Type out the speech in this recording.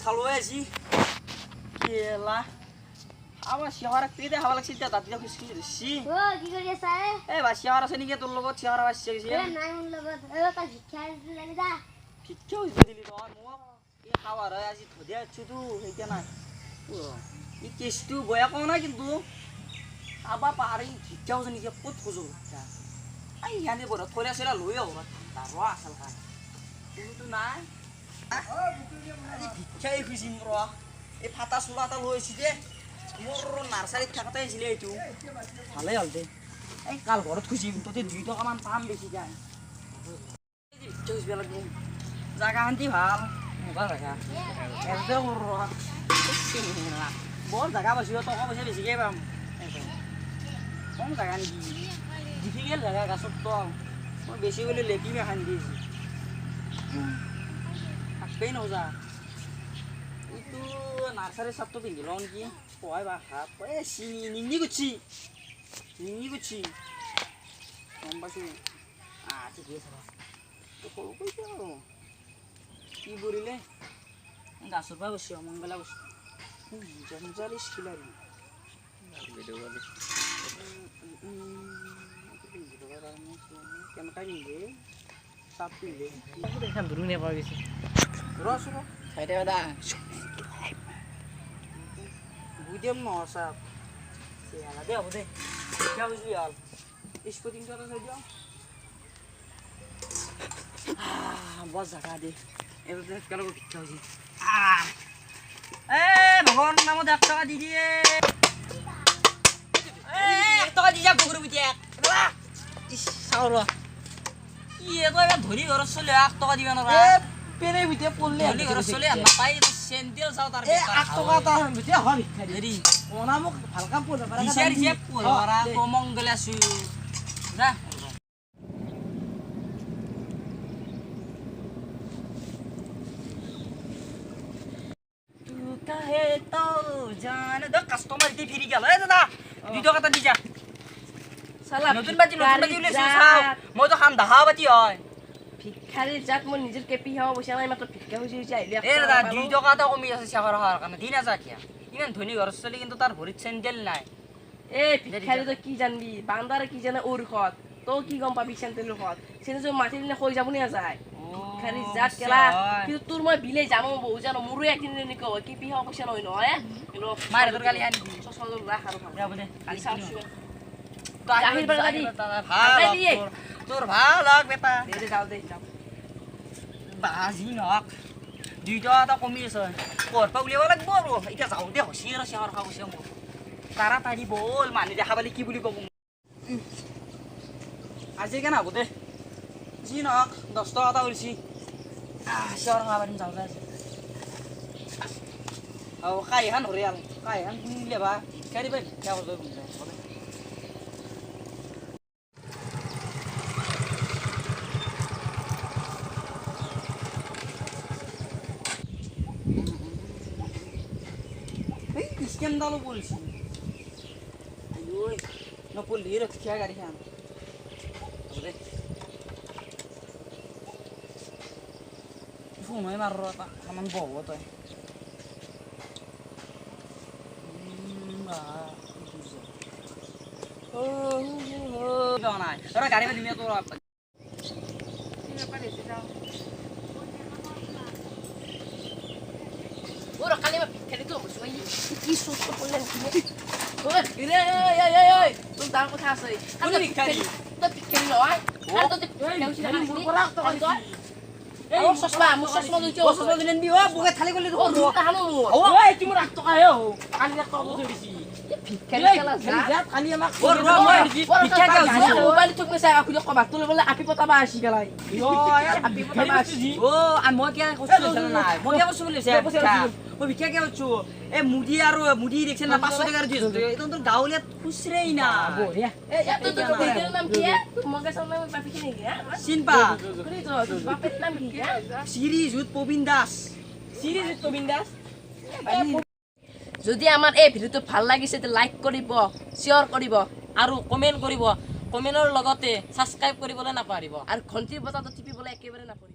থালো আজি কেলা আমাৰ শিয়াৰা পেতে হাওয়া লাগছে দাঁত দিয়ে খুশকি দিছি ও কি কৰি আছা এ বা শিয়াৰা আছে নেকি তোৰ লগত শিয়াৰা আসছে গেছে এ নাই মোৰ লগত তা শিক্ষা লাগি দা কিচ্ছু দিলি তো মোক এই খাওয়ার আজি ধদিয়া আছো তো হেইটা না এই কেসটু বয়া কও না কিন্তু আবা পারি কিচ্ছু জানি কি কত খুঁজো আই ইয়ানে বড় থরে সেরা লই আও তারো আসল খায় তুমি তো না আজি ভিক্ষাই খুঁজিম র এই ফাটা চোলাটা লৈছি যে মোৰ নাৰ্চাৰীত থাকতে আছিলে এইটো ভালেই হ'ল দে এই কাল ঘৰত খুঁজিম ততে 2 টকামান পাম বেছি যায় খুঁজিব লাগিব জাগা শান্তি ভাল মজা জাগা এতে বৰ জাগা পাইছোঁ টকা পইচা বেছিকৈ পাম কম জাগা নেকি ডিফিকেল্ট জাগা গাছত তো মই বেছি গ'লে লেপিমে খান্দি থাকবেই নজা এইটো নাৰ্চাৰী চাপটো পিন্ধি লওঁ নেকি পঢ়াই বা হাত এই চিনি নিঙি গুচি গম পাইছোঁ ঠিকেই আছে সৰু কৈছে আৰু কি কৰিলে গাছৰ পৰা বসি অমংগলা বস্তু জমজালি স্কিল আৰু কেনেকুৱা পিন্ধে চাপ পিন্ধে এখন ধুৰু নেপা গৈছে ৰচোন চাইতে দা বুঝিম ন চাপ দে হ'ব দে এতিয়া বুঝবি হ'ল স্পটিংটো এটা চাই দিওঁ বৰ জাগা দে এইটো একেলগে ভিক্ষা হৈছে ভগৱানৰ নামত 1 টকা দি দিয়ে 1 টকা দি যা বগৰু বিটিয়া চাওঁ ৰ কি এবাৰ ধৰি ঘৰত চলে 1 টকা দিবা নৰা পেৰে বিটিয়া পললে ধৰি ঘৰত চলে নাপাই চেন্দেল চাওঁ তাৰ 1 টকা এটা বিটিয়া হয় ভিক্ষা দেৰি ওনা মোক ভাল কাম পঢ়া পাৰা বিচাৰি যে পঢ়া কমংগলে আছো না কাহে তো জান দ কাস্টমার দি ফিরি গেল এ দাদা 2 টাকা দি যা শালা নতুন বাজি উলাইছো চাও মই তো খান দাহা বাতি হয় ভিক্ষাৰী জাত মই নিজৰ কেপি হাও বসা নাই মাত্ৰ ভিক্ষা হৈছে আইলে এ দাদা 2 টাকা এটা কমি আছে চাহৰ হাৰ কাৰণে দিনা যা কিয়া ইমান ধনী ঘৰ চলি কিন্তু তাৰ ভৰিত চেন্ডেল নাই এ ভিক্ষাৰী তো কি জানবি বান্দাৰে কি জানে ওৰ খত তো কি গম পাবি চেন্ডেলৰ খত সেনে যে মাটি দিলে হৈ যাব নি যায় ভিক্ষাৰী জাত কেলা কিন্তু তোৰ মই বিলে যাম বহু জানো মোৰো একদিন নিকো কি পিহা পইচা নহয় নহয় এলো মাৰে তোৰ গালি আনি সসল ৰাখ আৰু যাব দে কালি চাওছো তো আহিল বাৰ গালি ভাল তোৰ ভাল লাগ বেটা দে যাও দে যাও বাজি নক 2 টাকা এটা কমি আছে কৰপা উলিয়াব লাগিব আৰু এতিয়া যাও দে হসি আৰু চাহৰ খাব আছে মোৰ তাড়াতাড়ি বল মানি দেখা পালি কি বুলি কব আজি কেন হ'ব দে জি নক 10 টাকা এটা উলছি চাহৰ খাব পাৰিম যাও দে আৰু কাইহান হৰিয়াল কাইহান শুনিলে বা গাড়ী পাই ভিক্ষা কৰিব বুলে স্ক্যান্ডালও বলছি ওই না পড়লি রক্ষা গাড়ি খান ফোন হয় মার আমার বউ তো নাই গাড়ি দিন তোর ওরা কালি খেলি তো কি সুস্থ করলেন ওই রে এই তোর দাম কথা আছে আমি ভিখারি তো ভিখারি নয় আর তো ভিখারি মুর করা তো এই মুসসমা লইছো দিলেন দি ও বুকে থালি করলি তো হানো ওই কি মোর 8 টাকা হেও কালি 1 টাকা বসে দিছি ভিখারি খেলা যা কালি আমাক ওর ভিক্ষা কে হইছে মোবাইল চুক মেসা খুলে কবা তুলে বলে আপি পতাবা আসি গলাই ও আপি পতাবা আসি ও আমি মই কে কইছো না মই কে বসে বলিছে মই ভিক্ষা কে হচ্ছু এ মুদি আর মুদি দেখছেন না 500 টাকার দিছ এটা তো গাউলিয়া খুচরেই না বড়িয়া এ এত তো ভিডিওর নাম কি তুই মগে সামনে বাপি কি নেকি সিনপা করি তো বাপের নাম কি সিরিজুত প্রবীণ দাস যদি আমার এই ভিডিওটো ভাল লাগিছে তে লাইক কৰিব শেয়াৰ কৰিব আৰু কমেন্ট কৰিব কমেন্টৰ লগতে সাবস্ক্ৰাইব কৰিবলৈ নাপাৰিব আৰু ঘণ্টিৰ বজাটো টিপিবলৈ একেবাৰে নাপাৰিব